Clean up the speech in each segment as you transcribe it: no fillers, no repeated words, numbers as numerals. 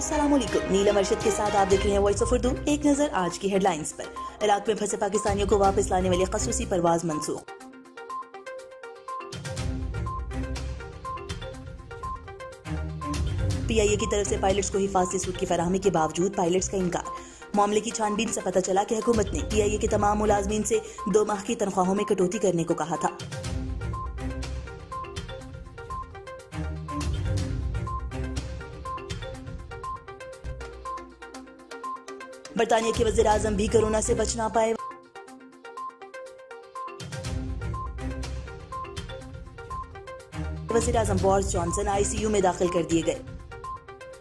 अस्सलामुअलैकुम, नीलम अरशद के साथ आप देख रहे हैं वॉइस ऑफ उर्दू। एक नजर आज की हेडलाइंस पर। इराक में फंसे पाकिस्तानियों को वापस लाने वाली खसूसी परवाज मंसूख। PIA की तरफ से पायलट्स को हिफाजती सूट की फराहमी के बावजूद पायलट्स का इनकार। मामले की छानबीन से पता चला कि हुकूमत ने PIA के तमाम मुलाजमीन से 2 माह की तनख्वाहों में कटौती करने को कहा था। बरतानिया के वज़ीर आज़म भी कोरोना से बच ना पाए। वज़ीर आज़म बोरिस जॉनसन ICU में दाखिल कर दिए गए।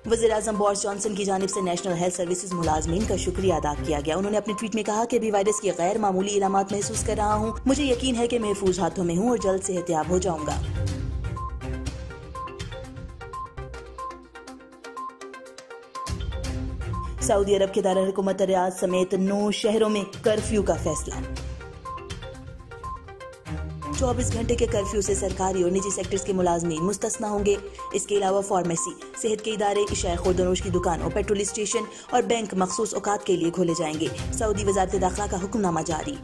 वज़ीर आज़म बोरिस जॉनसन की जानिब से नेशनल हेल्थ सर्विसेज मुलाजमीन का शुक्रिया अदा किया गया। उन्होंने अपने ट्वीट में कहा कि अभी वायरस के गैर मामूली इलामात महसूस कर रहा हूँ। मुझे यकीन है कि महफूज हाथों में हूँ और जल्द सेहतयाब हो जाऊंगा। सऊदी अरब के दारुल हुकूमत रियाद समेत 9 शहरों में कर्फ्यू का फैसला। 24 घंटे के कर्फ्यू से सरकारी और निजी सेक्टर्स के मुलाजमीन मुस्तस्ना होंगे। इसके अलावा फार्मेसी, सेहत के इदारे, इशाए खुर्दनोश की दुकानों, पेट्रोल स्टेशन और बैंक मखसूस औकात के लिए खोले जाएंगे। सऊदी वजारत दाखिला का हुक्मनामा जारी।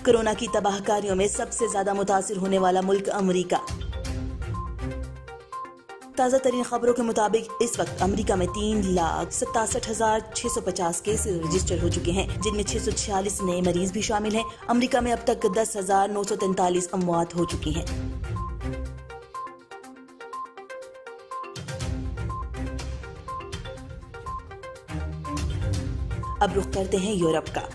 कोरोना की तबाहकारियों में सबसे ज्यादा मुतासिर होने वाला मुल्क अमरीका। ताज़ा तरीन खबरों के मुताबिक इस वक्त अमेरिका में 3,67,650 केसेस रजिस्टर हो चुके हैं, जिनमें 646 नए मरीज भी शामिल हैं। अमेरिका में अब तक 10,943 अमवात हो चुकी हैं। अब रुख करते हैं यूरोप का।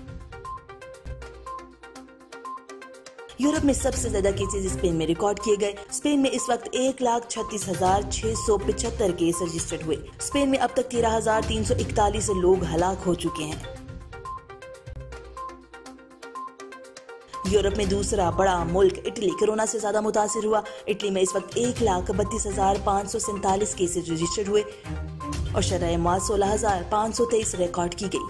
यूरोप में सबसे ज्यादा केसेस स्पेन में रिकॉर्ड किए गए। स्पेन में इस वक्त 1,36,675 केस रजिस्टर्ड हुए। स्पेन में अब तक 13,341 लोग हलाक हो चुके हैं। यूरोप में दूसरा बड़ा मुल्क इटली कोरोना से ज्यादा मुतासिर हुआ। इटली में इस वक्त 1,32,547 केसेस रजिस्टर्ड हुए और शरह मौत 16,523 रिकॉर्ड की गई।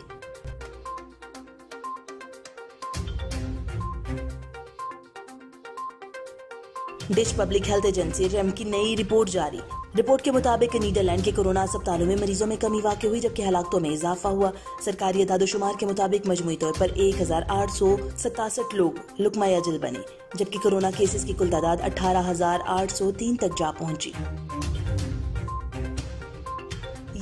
Ditch public health agency REM की नई रिपोर्ट जारी। रिपोर्ट के मुताबिक नीदरलैंड के कोरोना अस्पतालों में मरीजों में कमी वाक़ई हुई, जबकि हलाकतों में इजाफा हुआ। सरकारी अदाद-ओ-शुमार के मुताबिक मजमूई तौर पर 1,867 लोग लुकमा अजल बने, जबकि कोरोना केसेस की कुल तादाद 18,803 तक जा पहुंची।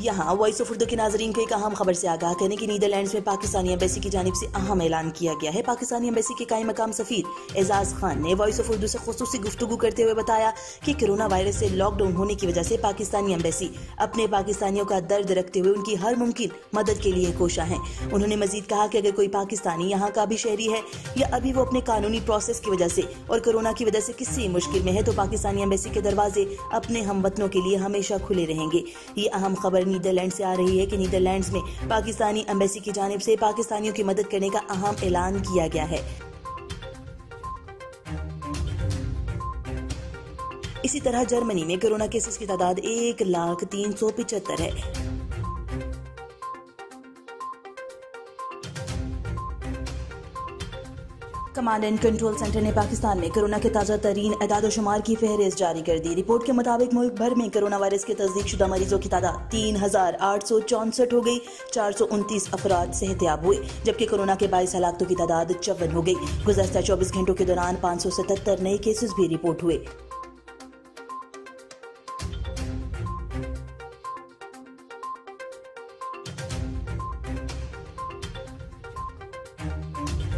यहाँ वॉइस ऑफ उर्दू के नाजरीन को एक अहम खबर से आगाह करने की नीदरलैंड्स में पाकिस्तानी एम्बेसी की जानिब से अहम ऐलान किया गया है। पाकिस्तानी एम्बेसी के कायम मकाम सफीर एजाज खान ने वॉइस ऑफ उर्दू से खुसूसी गुफ्तगू करते हुए बताया कि कोरोना वायरस से लॉकडाउन होने की वजह से पाकिस्तानी एम्बेसी अपने पाकिस्तानियों का दर्द रखते हुए उनकी हर मुमकिन मदद के लिए कोशा है। उन्होंने मजीद कहा कि अगर कोई पाकिस्तानी यहाँ का भी शहरी है या अभी वो अपने कानूनी प्रोसेस की वजह से और कोरोना की वजह से किसी मुश्किल में है, तो पाकिस्तानी एम्बेसी के दरवाजे अपने हमवतनों के लिए हमेशा खुले रहेंगे। ये अहम खबर नीदरलैंड से आ रही है कि नीदरलैंड्स में पाकिस्तानी एम्बेसी की जानिब से पाकिस्तानियों की मदद करने का अहम ऐलान किया गया है। इसी तरह जर्मनी में कोरोना केसेस की तादाद 1,375 है। कमांड एंड कंट्रोल सेंटर ने पाकिस्तान में कोरोना के ताज़ा तरीन अदाद-ओ-शुमार की फहरिस्त जारी कर दी। रिपोर्ट के मुताबिक मुल्क भर में कोरोना वायरस के तस्दीक शुदा मरीजों की तादाद 3,864 हो गई। 429 अफराद सेहतयाब हुए, जबकि कोरोना के 22 हलाकतों की तादाद 54 हो गई। गुज़श्ता 24 घंटों के दौरान 577 नए केसेस भी रिपोर्ट हुए।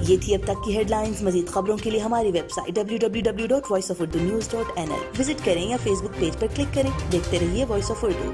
ये थी अब तक की हेडलाइंस। मजीद खबरों के लिए हमारी वेबसाइट www.voiceofurdunews.nl विजिट करें या फेसबुक पेज पर क्लिक करें। देखते रहिए वॉइस ऑफ उर्दू।